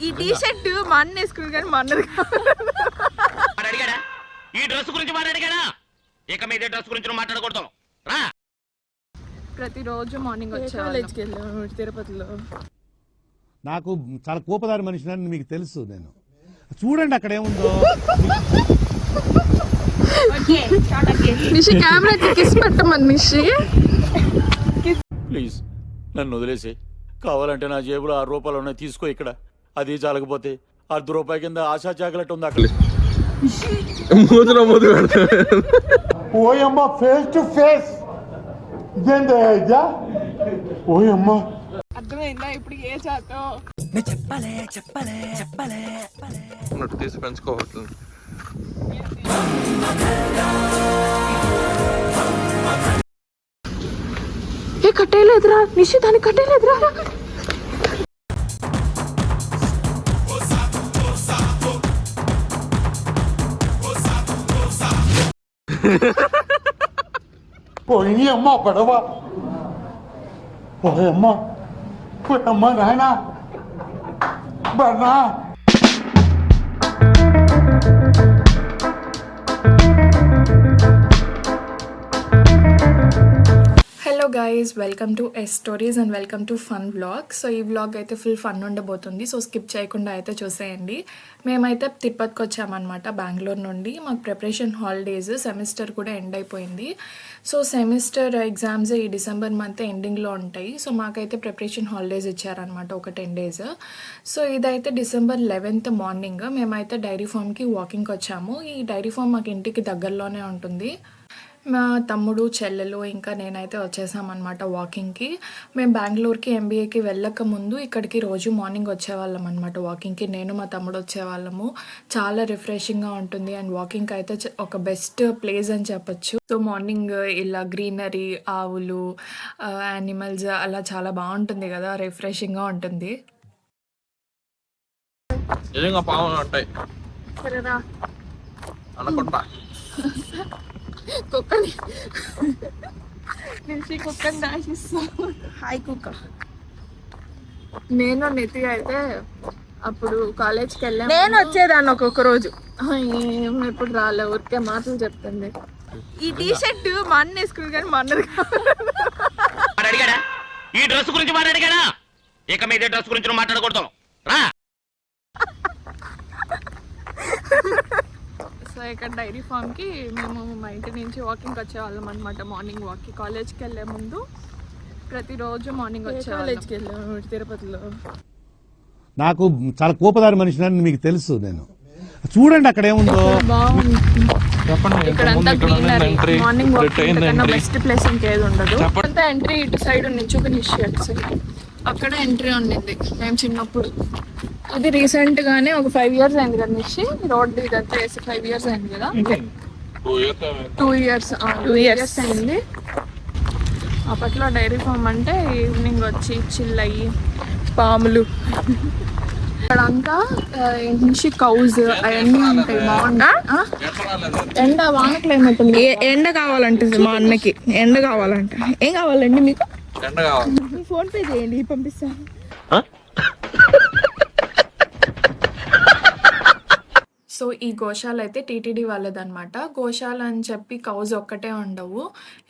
ఈ T shirt మా అన్న వేసుకుని కానీ మా అన్నది అడిగాడా ఈ డ్రెస్ గురించి మాట్లాడిగాడా ఇక మీద డ్రెస్ గురించి మాట్లాడకూడదు రా. ప్రతిరోజు మార్నింగ్ వచ్చేవాళ్ళకి వెళ్ళాము తిరుపతిలో. నాకు చాలా కోపదారి మనిషిని మీకు తెలుసు. నేను చూడండి అక్కడ ఏముందో. నిషి కెమెరాకి కిస్ పెట్టమని నిషి ప్లీజ్ నన్ను వదిలేసి, కావాలంటే నా జేబులో 6 రూపాయలు ఉన్నాయి, తీసుకో. ఇక్కడ అది చాలకపోతే ₹1 కింద ఆశా చాకలెట్ ఉంది అక్కడ. మూతులో మూతు పెడతాడు. ఓయమ్మ ఫేస్ టు ఫేస్ ఇదేంటా? ఓయమ్మ అర్థమైందా ఇప్పుడు ఏ చాతో ఉన్నట్టు తీసి పెంచుకోవచ్చు. ఏ కట్టేయలేదురా నిషి, దాన్ని కట్టేయలేదురా. పోయి అమ్మ పడవ. ఓయమ్మ పోయమ్మ నాయన బర్నా. Hello guys, welcome to S stories and welcome to fun vlog. So ఈ వ్లాగ్ అయితే ఫుల్ ఫన్ ఉండబోతుంది, సో స్కిప్ చేయకుండా అయితే చూసేయండి. మేమైతే తిరుపతికి వచ్చామన్నమాట బెంగళూరు నుండి. మాకు ప్రిపరేషన్ హాలిడేస్, సెమిస్టర్ కూడా ఎండ్ అయిపోయింది. సో సెమిస్టర్ ఎగ్జామ్స్ ఈ డిసెంబర్ మంత్ ఎండింగ్లో ఉంటాయి. సో మాకైతే ప్రిపరేషన్ హాలిడేస్ ఇచ్చారనమాట ఒక 10 days. సో ఇదైతే December 11th మార్నింగ్ మేమైతే డైరీ ఫామ్కి వాకింగ్కి వచ్చాము. ఈ డైరీ ఫామ్ మాకు ఇంటికి దగ్గరలోనే ఉంటుంది. మా తమ్ముడు, చెల్లెలు ఇంకా నేనైతే వచ్చేసామన్నమాట వాకింగ్కి. మేము బెంగళూరుకి MBAకి వెళ్ళక ముందు ఇక్కడికి రోజు మార్నింగ్ వచ్చేవాళ్ళం అనమాట వాకింగ్కి. నేను మా తమ్ముడు వచ్చేవాళ్ళము. చాలా రిఫ్రెషింగ్గా ఉంటుంది అండ్ వాకింగ్కి అయితే ఒక బెస్ట్ ప్లేస్ అని చెప్పొచ్చు. సో మార్నింగ్ ఇలా గ్రీనరీ, ఆవులు, యానిమల్స్ అలా చాలా బాగుంటుంది కదా, రిఫ్రెషింగ్గా ఉంటుంది. నిజంగా పావులు ఉంటాయి సరేనా అనుకుంటా. కుక్కని నిషి కుక్కని దాచిస్తా. హాయ్ కుక్క. నేను నితి అయితే అప్పుడు కాలేజ్కి వెళ్ళాను. నేను వచ్చేదాన్ని ఒక్కొక్క రోజు. ఎప్పుడు రాలే, ఊరికే మాటలు చెప్తుంది. ఈ టీ షర్ట్ మా అన్న వేసుకుని కానీ మా అన్నది అడిగాడా ఈ డ్రెస్ గురించి మాట్లాడిగాడా ఇక మీద డ్రెస్ గురించి మాట్లాడకూడదు రా. సో ఇక్కడ డైరీ ఫామ్కి మేము మా ఇంటి నుంచి వాకింగ్కి వచ్చేవాళ్ళం అనమాట. మార్నింగ్ వాక్కి కాలేజ్కి వెళ్ళే ముందు ప్రతిరోజు మార్నింగ్ కాలేజ్కి వెళ్ళాము తిరుపతిలో. నాకు చాలా కోపదారి మనిషిని మీకు తెలుసు. నేను చూడండి అక్కడ ఏముందో. ఇక్కడ అంతా గ్రీనరీ, మార్నింగ్ వాకింగ్ కన్నా బెస్ట్ ప్లేస్ ఇంకేది ఉండదు. అంతా ఎంట్రీ ఇటు సైడ్ నిచ్చుకుని అటు సైడ్ అక్కడ ఎంట్రీ ఉండింది మేము చిన్నప్పుడు. ఇది రీసెంట్ గానే ఒక 5 years అయింది కదా నిషి, రోడ్డు ఇదంతా వేసి 5 years అయింది కదా. 2 years అయింది. అప్పట్లో డైరీ ఫామ్ అంటే ఈవినింగ్ వచ్చి చిల్ అయ్యి పాములు అక్కడంతా నుంచి కౌజ్ అవన్నీ ఉంటాయి. బాగుంటా ఎండ వాన క్లైమేట్ ఉంది. ఎండ కావాలంటే మా అన్నకి ఎండ కావాలంట. ఏం కావాలండి మీకు? ఫోన్ పే చేయండి, పంపిస్తాను. సో ఈ గోశాల అయితే టీటీడీ వాళ్ళదనమాట. గోశాల అని చెప్పి కౌజ్ ఒక్కటే ఉండవు.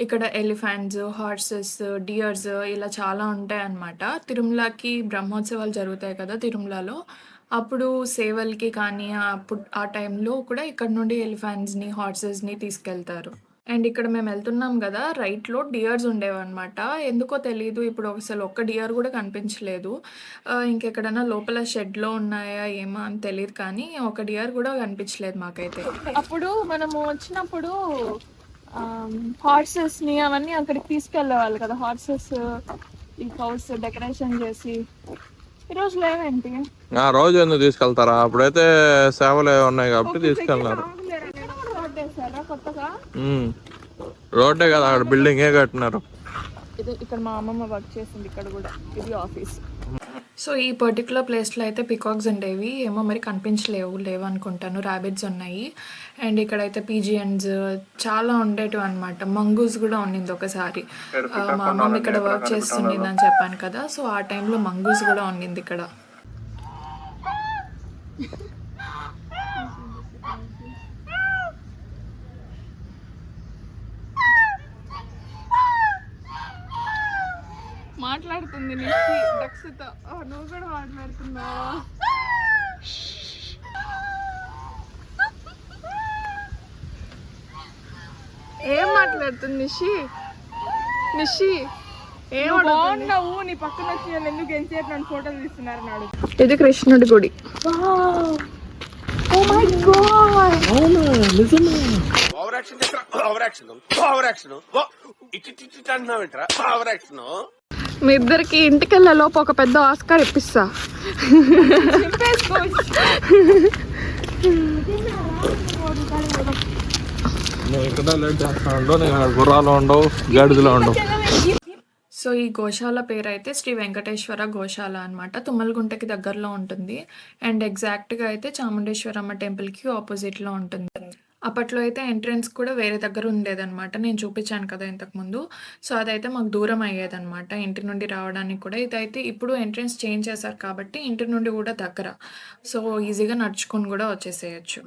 ఇక్కడ ఎలిఫెంట్స్, హార్సెస్, డియర్స్ ఇలా చాలా ఉంటాయి అన్నమాట. తిరుమలకి బ్రహ్మోత్సవాలు జరుగుతాయి కదా తిరుమలలో, అప్పుడు సేవలకి కానీ అప్పుడు ఆ టైంలో కూడా ఇక్కడ నుండి ఎలిఫెంట్స్ని, హార్సెస్ని తీసుకెళ్తారు. అండ్ ఇక్కడ మేము వెళ్తున్నాం కదా, రైట్లో డియర్స్ ఉండేవన్నమాట. ఎందుకో తెలీదు, ఇప్పుడు అసలు ఒక్క డియర్ కూడా కనిపించలేదు. ఇంకెక్కడైనా లోపల షెడ్లో ఉన్నాయా ఏమో అని తెలియదు, కానీ ఒక డియర్ కూడా కనిపించలేదు మాకైతే. అప్పుడు మనము వచ్చినప్పుడు హార్సెస్ని అవన్నీ అక్కడికి తీసుకెళ్ళేవాళ్ళు కదా, హార్సెస్ ఈ కౌస్ డెకరేషన్ చేసి. ఈరోజు లేవేంటి? రోజు ఎందుకు తీసుకెళ్తారా? అప్పుడైతే సేవలు ఉన్నాయి కాబట్టి తీసుకెళ్ళినారు. కొత్తగా రోడ్డే కదా, అక్కడ బిల్డింగే కట్టినారు. ఇది ఇక్కడ మా అమ్మమ్మ వర్క్ చేసింది, ఇక్కడ కూడా ఇది ఆఫీస్. సో ఈ పర్టికులర్ ప్లేస్లో అయితే పికాక్స్ ఉండేవి, ఏమో మరి లేవు అనుకుంటాను. ర్యాబిట్స్ ఉన్నాయి అండ్ ఇక్కడైతే పీజియన్స్ చాలా ఉండేటివి అనమాట. మంగూస్ కూడా ఉండింది ఒకసారి. మా అమ్మమ్మ ఇక్కడ వర్క్ చేస్తుండింది అని చెప్పాను కదా, సో ఆ టైంలో మంగూస్ కూడా ఉండింది ఇక్కడ. మాట్లాడుతుంది నిషి డక్స్తో. నువ్వు కూడా మాట్లాడుతున్నావా? ఏం మాట్లాడుతుంది నిషి? నిషి ఏం బాగున్నావు? నీ పక్కన వచ్చి నేను ఎందుకు ఎంతసేపు నన్ను ఫోటోలు తీస్తున్నారు నాడు. ఇది కృష్ణుడి గుడి. ఓ మై గాడ్, మీ ఇద్దరికి ఇంటికెళ్ళే లోపు ఒక పెద్ద ఆస్కార్ ఇప్పిస్తా. గుర్రాలు ఉండవు, గాడిదలు ఉండవు. సో ఈ గోశాల పేరు అయితే శ్రీ వెంకటేశ్వర గోశాల అనమాట. తుమ్మలగుంటకి దగ్గరలో ఉంటుంది. అండ్ ఎగ్జాక్ట్గా అయితే చాముండేశ్వరమ్మ టెంపుల్కి ఆపోజిట్లో ఉంటుంది. అప్పట్లో అయితే ఎంట్రన్స్ కూడా వేరే దగ్గర ఉండేదన్నమాట. నేను చూపించాను కదా ఇంతకుముందు. సో అదైతే మాకు దూరం అయ్యేదన్నమాట ఇంటి నుండి రావడానికి కూడా. ఇదైతే ఇప్పుడు ఎంట్రన్స్ చేంజ్ చేశారు కాబట్టి ఇంటి నుండి కూడా దగ్గర. సో ఈజీగా నడుచుకొని కూడా వచ్చేసేయచ్చు.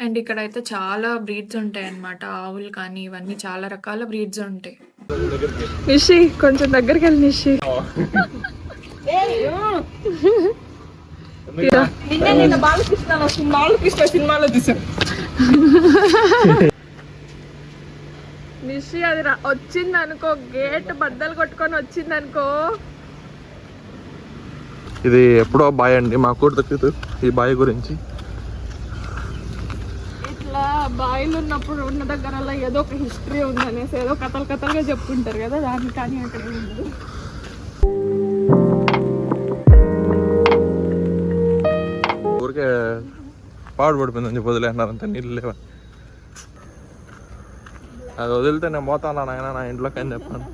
అండ్ ఇక్కడైతే చాలా బ్రీడ్స్ ఉంటాయి అన్నమాట. ఆవులు కానీ ఇవన్నీ చాలా రకాల బ్రీడ్స్ ఉంటాయి. నిషి కొంచెం దగ్గరికి వెళ్ళి నిషి. సినిమాలో తీసాం నిషి. అది వచ్చింది అనుకో, గేట్ బద్దలు కొట్టుకొని వచ్చింది అనుకో. ఇది ఎప్పుడో బాయ్ అండి, మాకు కూడా తెలియదు ఈ బాయ్ గురించి. ఇట్లా బాయిలు ఉన్నప్పుడు ఉన్న దగ్గర ఏదో ఒక హిస్టరీ ఉందనేసి ఏదో కథలుగా చెప్పుకుంటారు కదా, దాన్ని కానీ అక్కడ ఉండదు. ఊరికే పాడు పడిపోయిందని చెప్పి వదిలేన్నారంటే నీళ్ళు లేవని. అది వదిలితే నేను పోతాను నాయన నా ఇంట్లోకి అని చెప్పాను.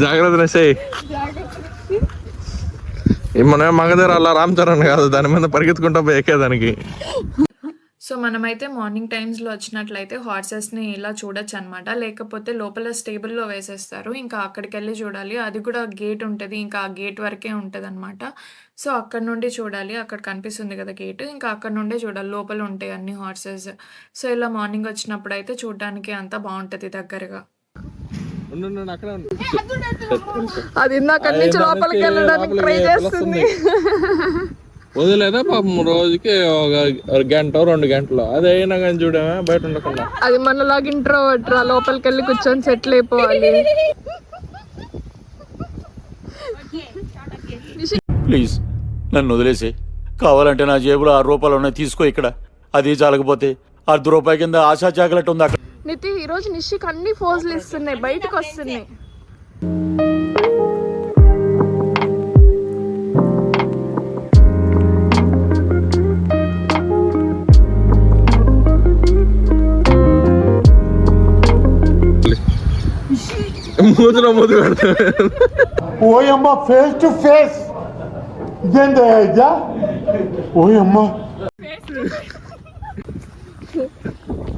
జాగ్రత్త నేసేయి. మన మగధర అలా రామ్ చరణ్ కాదు, దాని మీద పరిగెత్తుకుంటా పోయి ఎక్కేదానికి. సో మనమైతే మార్నింగ్ టైమ్స్లో వచ్చినట్లయితే హార్సెస్ని ఇలా చూడొచ్చు అనమాట. లేకపోతే లోపల స్టేబుల్లో వేసేస్తారు, ఇంకా అక్కడికి వెళ్ళి చూడాలి. అది కూడా గేట్ ఉంటుంది, ఇంకా ఆ గేట్ వరకే ఉంటుంది అనమాట. సో అక్కడ నుండి చూడాలి, అక్కడ కనిపిస్తుంది కదా గేట్, ఇంకా అక్కడ నుండే చూడాలి. లోపల ఉంటాయి అన్ని హార్సెస్. సో ఇలా మార్నింగ్ వచ్చినప్పుడు అయితే చూడడానికి అంతా బాగుంటుంది దగ్గరగా. అది ఇందాక నుంచి లోపలికి వెళ్ళడానికి ట్రై చేస్తుంది. వదిలేదా పాపం రోజుకి ఒక గంట 2 గంటలు, అదే అయినా కానీ చూడమే బయట ఉండకుండా. అది మనలాగా ఇంట్రోవర్ట్ రా, లోపలికి వెళ్ళి కూర్చొని సెటిల్ అయిపోవాలి. ప్లీజ్ నన్ను వదిలేసి, కావాలంటే నా జేబులో 6 రూపాయలు ఉన్నాయి తీసుకో ఇక్కడ. అది చాలకపోతే ₹1 కింద ఆశా చాకలెట్ ఉంది అక్కడ. నితి ఈరోజు నిషికి అన్ని ఫోజులు ఇస్తున్నాయి, బయటకు వస్తున్నాయి. మూతిలో మూతి పెడతా. ఓయమ్మ ఫేస్ టు ఫేస్ ఇదేందా? ఓయమ్మ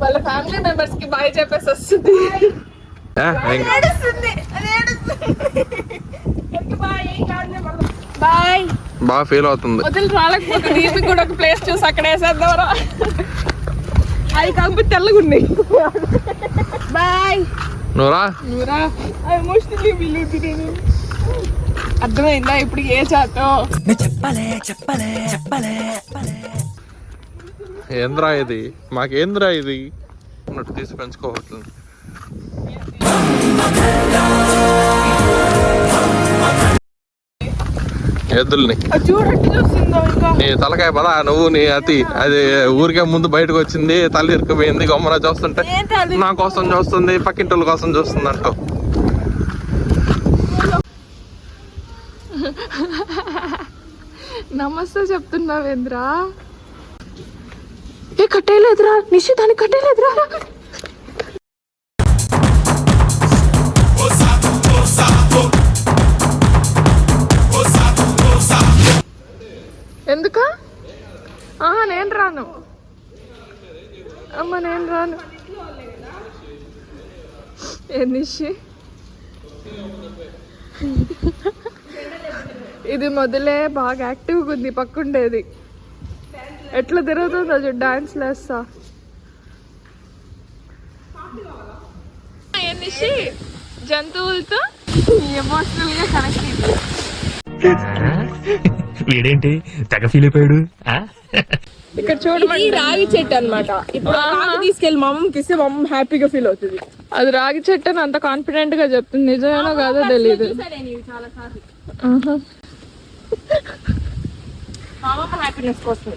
వాళ్ళ ఫ్యామిలీ మెంబర్స్ కి బాయ్ చెప్పేసి వస్తుంది. బాయ్ బాగా ఫీల్ అవుతుంది. వదిలి రాలేకపోతే దీనికి కూడా ఒక ప్లేస్ చూసి అక్కడ వేసేద్దాం. అవి కాకపోతే తెల్లగున్నాయి. బాయ్ నువ్వురా. అర్థమైందా ఇప్పుడు ఏ చాతో? ఏంద్రా ఇది, మాకేంద్రా ఇది అన్నట్టు తీసి పెంచుకోవట్లేదు. ఎద్దుల్ని నీ తలకాయ పదా, నువ్వు నీ అతి అది ఊరికే ముందు బయటకు వచ్చింది, తల ఇరుక్కుపోయింది, గమ్మన చూస్తుంటే నా కోసం చూస్తుంది, పక్కింటోళ్ళ కోసం చూస్తుంది అంటూ. నమస్తే చెప్తున్నావేంద్రా? ఏ కట్టేయలేదురా నిషి, దానికి కట్టేయలేదురా. ఎందుక? నేను రాను అమ్మ, నేను రాను. నిషి ఇది మొదలే బాగా యాక్టివ్గా ఉంది పక్కుండేది ఎట్లా తిరుగుతుందో చూడు డాన్స్ లేస్తా నిషి జంతువులతో ఎమోషనల్ గా కనెక్ట్ వీడేంటి తెగ ఫీల్ అయిపోయాడు ఇక్కడ చూడమంటే రాగి చెట్టు అనమాట ఇప్పుడు తీసుకెళ్ళి మా అమ్మకి ఇస్తే మా అమ్మ హ్యాపీగా ఫీల్ అవుతుంది అది రాగి చెట్టు అని అంత కాన్ఫిడెంట్ గా చెప్తుంది నిజమేనో కాదో తెలియదు హ్యాపీనెస్ కోసం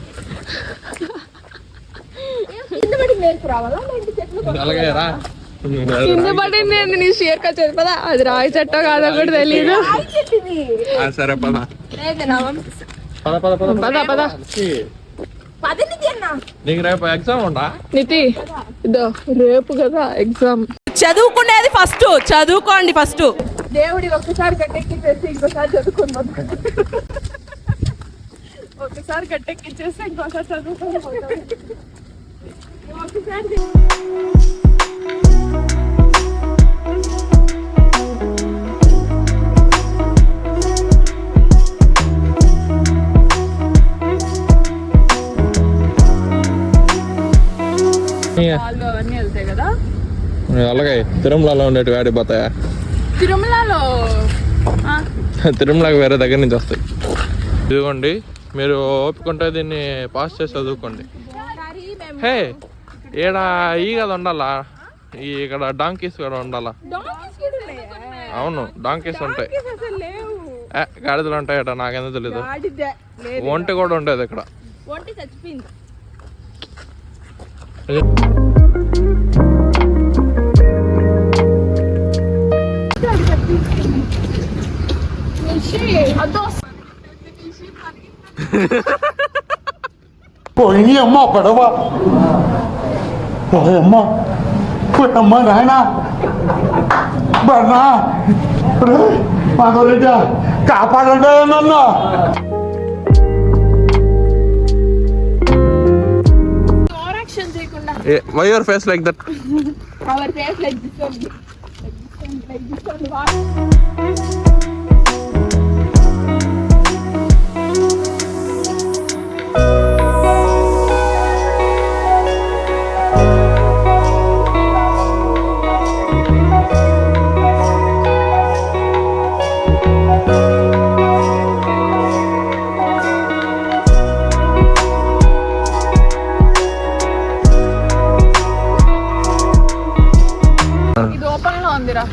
అలాగే రా కింద పడింది ఏంది నీ షేర్ కచ్చేది పదా అది రాగి చెట్టో కాదో కూడా తెలియదు సరే పద పదా పదా నీకు రేపు ఎగ్జామ్ ఉందా నితి ఇదో రేపు కదా ఎగ్జామ్ చదువుకునేది ఫస్ట్ చదువుకోండి ఫస్ట్ దేవుడి ఒక్కసారి గట్టెక్కిచ్చేసి ఇంకోసారి చదువుకోను ఒకసారి గట్టెక్కిచ్చేసి ఇంకోసారి చదువుకోను ఒకసారి వాళ్ళు అవన్నీ వెళ్తాయి కదా అలాగే తిరుమలలో ఉండేవి ఆడిపోతాయా తిరుమలలో తిరుమలకి వేరే దగ్గర నుంచి వస్తాయి ఇదిగోండి మీరు ఓపుకుంటే దీన్ని పాస్ చేసి చదువుకోండి హే ఈడ ఈ కదా ఉండాలా ఇక్కడ డాంకీస్ కూడా ఉండాలా అవును డాంకీస్ ఉంటాయి గాడిదలు ఉంటాయి అట నాకేందో తెలీదు ఒంటి కూడా ఉండేది ఇక్కడ పోయి అమ్మ పడవ పోయమ్మ పోయమ్మ నాయన బన్నా మా గురించి కాపాడండి నన్ను why your face like that our face like this only. Like this only.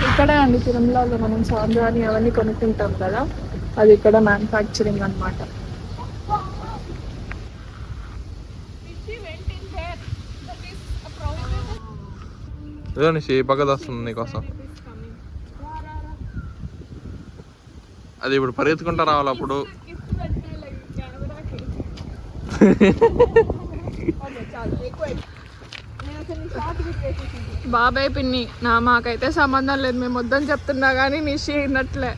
ఇక్కడే అండి తిరుమలలో మనం సాంబ్రాణి అవన్నీ కొనుక్కుంటాం కదా అది ఇక్కడ మ్యానుఫ్యాక్చరింగ్ అన్నమాట ఏదో నిషి పక్కద వస్తుంది నీకోసం అది ఇప్పుడు పరిగెత్తుకుంటా రావాలి అప్పుడు బాబాయ్ పిన్ని మాకైతే సంబంధం లేదు మేము వద్దని చెప్తున్నా కానీ నిషి అయినట్లే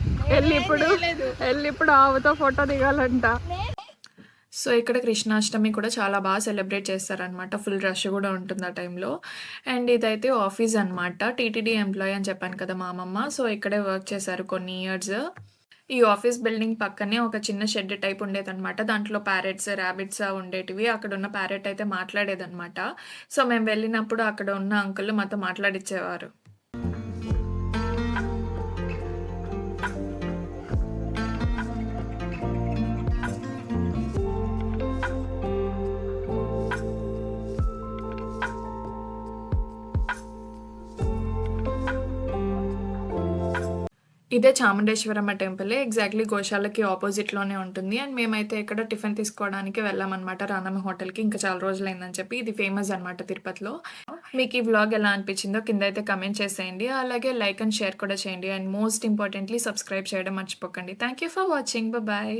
వెళ్ళి ఇప్పుడు ఆవుతో ఫోటో దిగాలంట సో ఇక్కడ కృష్ణాష్టమి కూడా చాలా బాగా సెలబ్రేట్ చేస్తారనమాట ఫుల్ రష్ కూడా ఉంటుంది ఆ టైంలో అండ్ ఇదైతే ఆఫీస్ అనమాట టీటీడీ ఎంప్లాయీ అని చెప్పాను కదా మా అమ్మమ్మ సో ఇక్కడే వర్క్ చేశారు కొన్ని ఇయర్స్ ఈ ఆఫీస్ బిల్డింగ్ పక్కనే ఒక చిన్న షెడ్ టైప్ ఉండేదన్నమాట దాంట్లో ప్యారెట్స్ ర్యాబిట్స్ ఉండేటివి అక్కడ ఉన్న ప్యారెట్ అయితే మాట్లాడేదన్నమాట సో మేము వెళ్ళినప్పుడు అక్కడ ఉన్న అంకుల్ మాతో మాట్లాడిచ్చేవారు ఇదే చాముండేశ్వరమ్మ టెంపుల్ ఎగ్జాక్ట్లీ గోశాలకి ఆపోజిట్లోనే ఉంటుంది అండ్ మేమైతే ఇక్కడ టిఫిన్ తీసుకోవడానికి వెళ్ళామన్నమాట రానమ్మ హోటల్కి ఇంకా చాలా రోజులైందని చెప్పి ఇది ఫేమస్ అనమాట తిరుపతిలో మీకు ఈ వ్లాగ్ ఎలా అనిపించిందో కింద అయితే కమెంట్ చేసేయండి అలాగే లైక్ అండ్ షేర్ కూడా చేయండి అండ్ మోస్ట్ ఇంపార్టెంట్లీ సబ్స్క్రైబ్ చేయడం మర్చిపోకండి thank you for watching bye